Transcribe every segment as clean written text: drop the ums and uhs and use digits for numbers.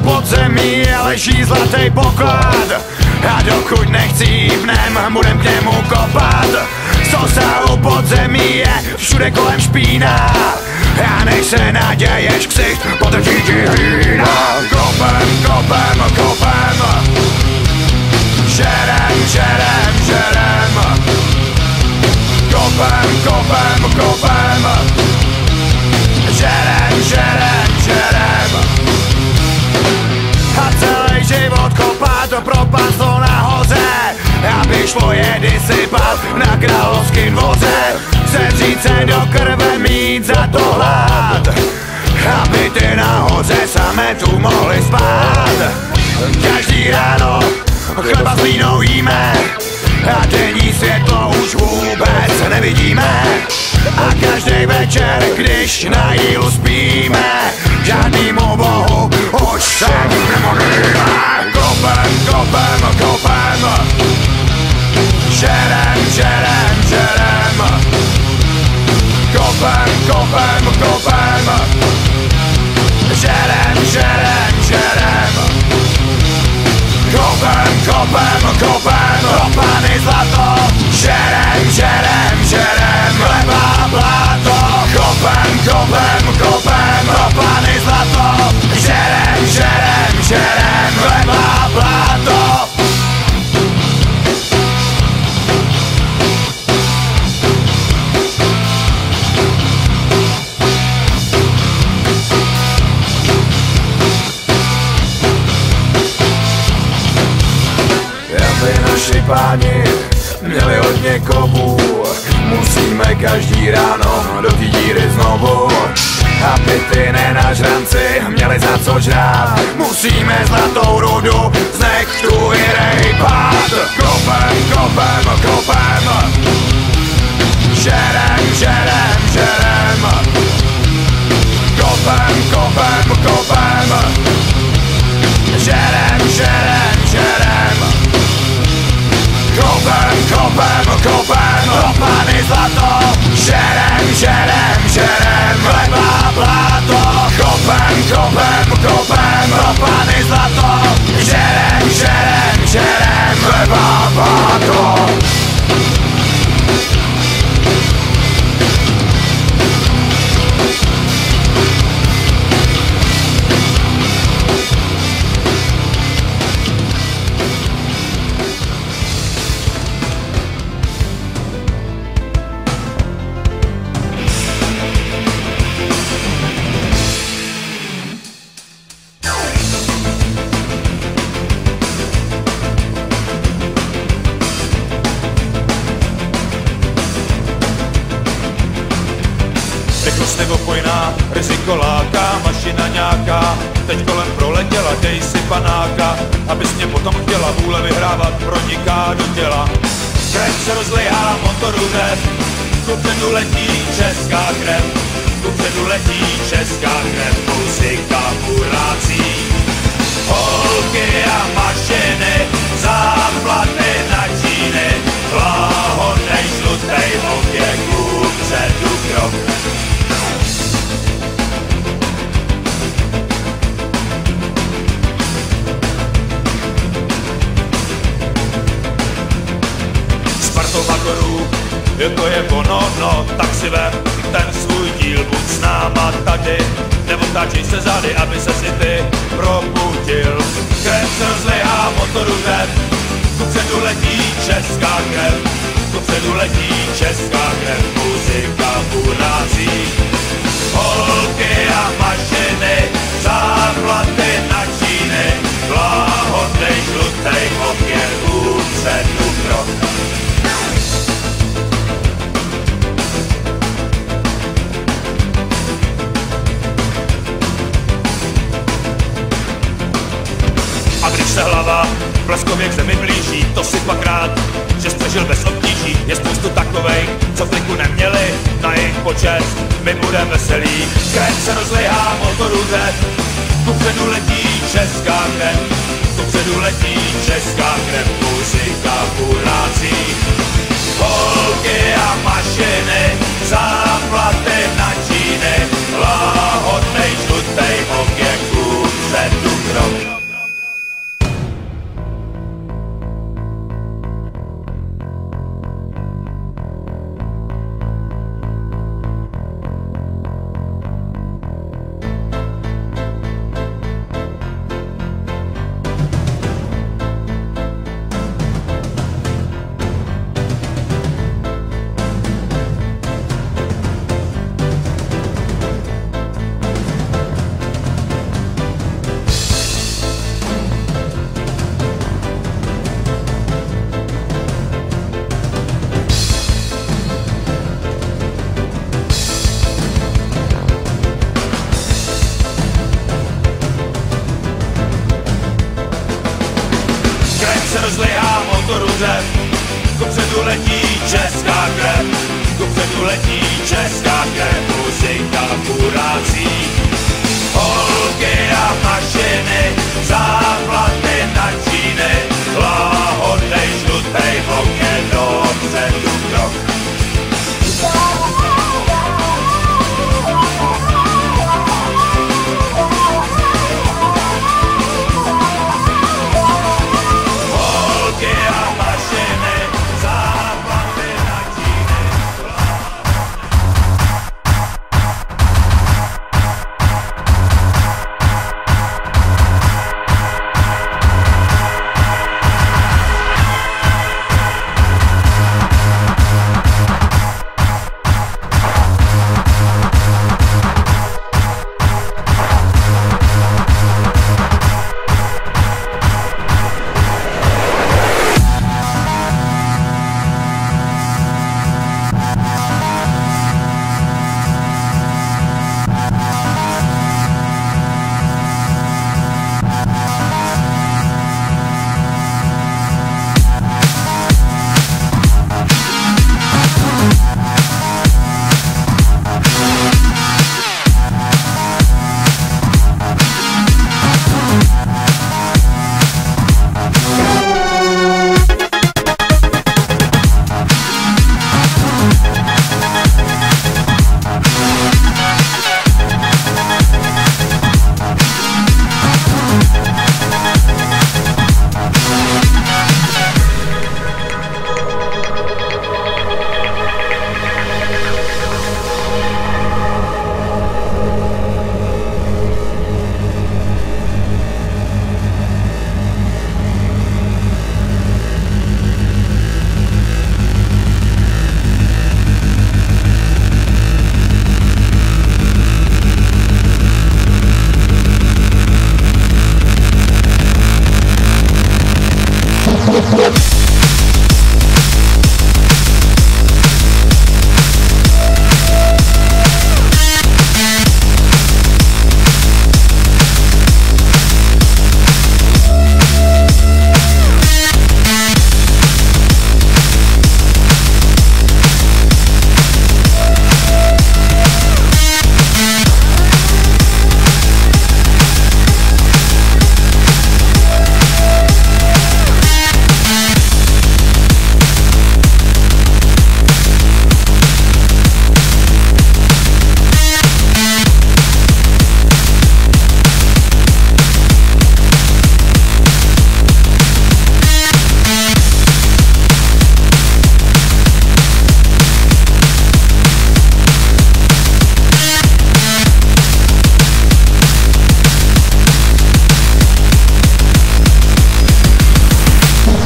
Podzemí leží zlatý poklad a dokud nechcípnem, budem k němu kopat. Stosálu podzemí je všude kolem špína a než se naděješ ksicht, potrčí ti vína. Kopem, kopem, kopem, žerem, žerem, žerem. Kopem, kopem, kopem, žerem, žerem, žerem. A celý život kopat do propastlo nahoře, aby šlo je vysypat na královským dvoře. Sedřít se do krve, mít za to hlad, aby ty nahoře samé tu mohli spát. Každý ráno chleba s vínou jíme a denní světlo už vůbec nevidíme. A každý večer, když na jílu spíme, žádnýmu bohu už se nemodlíme. Kopem, kopem, kopem, žerem, žerem, žerem. Kopem, kopem, kopem, žerem, žerem, žerem. Kopem, kopem, kopem, kopany zlato, žerem, žerem, žerem. Chleba, bláto, kopem, kopem, kopem, kopany zlato, žerem, žerem, žerem. Chleba, bláto. Naši páni měli hodně kovů, musíme každý ráno do té díry znovu. Aby ty nenažranci měli za co žrát, musíme zlatou rudu z nechtu vyrejpat. Kopem, kopem, kopem, žerem, žerem, žerem. Kopem, kopem, kopem, žerem, žerem, žerem. Kopem, kopem, kopem, kopany zlato, žerem, žerem, žerem. Chleba, bláto, kopem, kopem, kopem, kopany zlato, žerem, žerem, žerem. Chleba, bláto. Riziko láká, mašina nějaká, teď kolem proletěla, dej si panáka, abys mě potom chtěla, vůle vyhrávat proniká do těla. Krev se rozlejhá, motoru hned, kupředu letí česká krev, kupředu letí česká krev, muzika kurácí, holky a mašiny. jo to je ono, no, tak si vem ten svůj díl, buď s náma tady, nebo tačí se zady, aby se si ty probudil. Krev se rozlejhá motorudem, kupředu letí česká krev, kupředu letí česká krev, muzika urazí. Holky a mašiny, záplaty na číny, lahodnej žlutej opět upředu krok. A když se hlava bleskově k zemi blíží, to si pak rád, že přežil bez obtíží. Je spoustu takovej, co kliku neměli, na jejich počet my budem veselí. Krev se rozlejhá motorudem, kupředu letí česká krev, kupředu letí česká krev, muzika urazí. Holky a mašiny, záplaty na číny, lahodnej žlutej okék, kupředu krok. Rozlejhá motorudem, kupředu letí česká krev, kupředu letí česká krev, muzika urazí. Holky a mašiny, záplaty na číny, lahodnej žlutej okék, dopředu krok.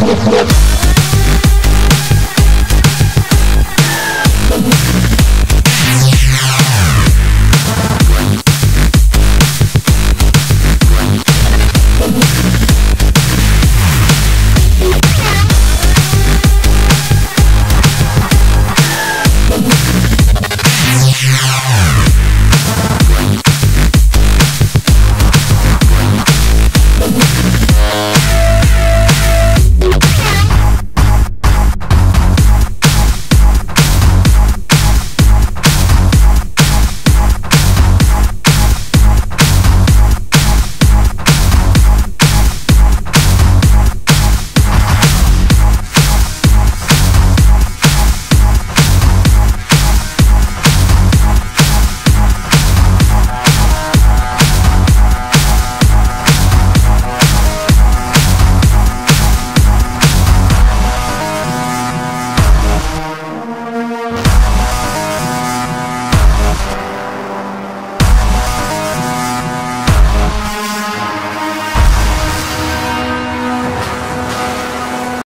Yes.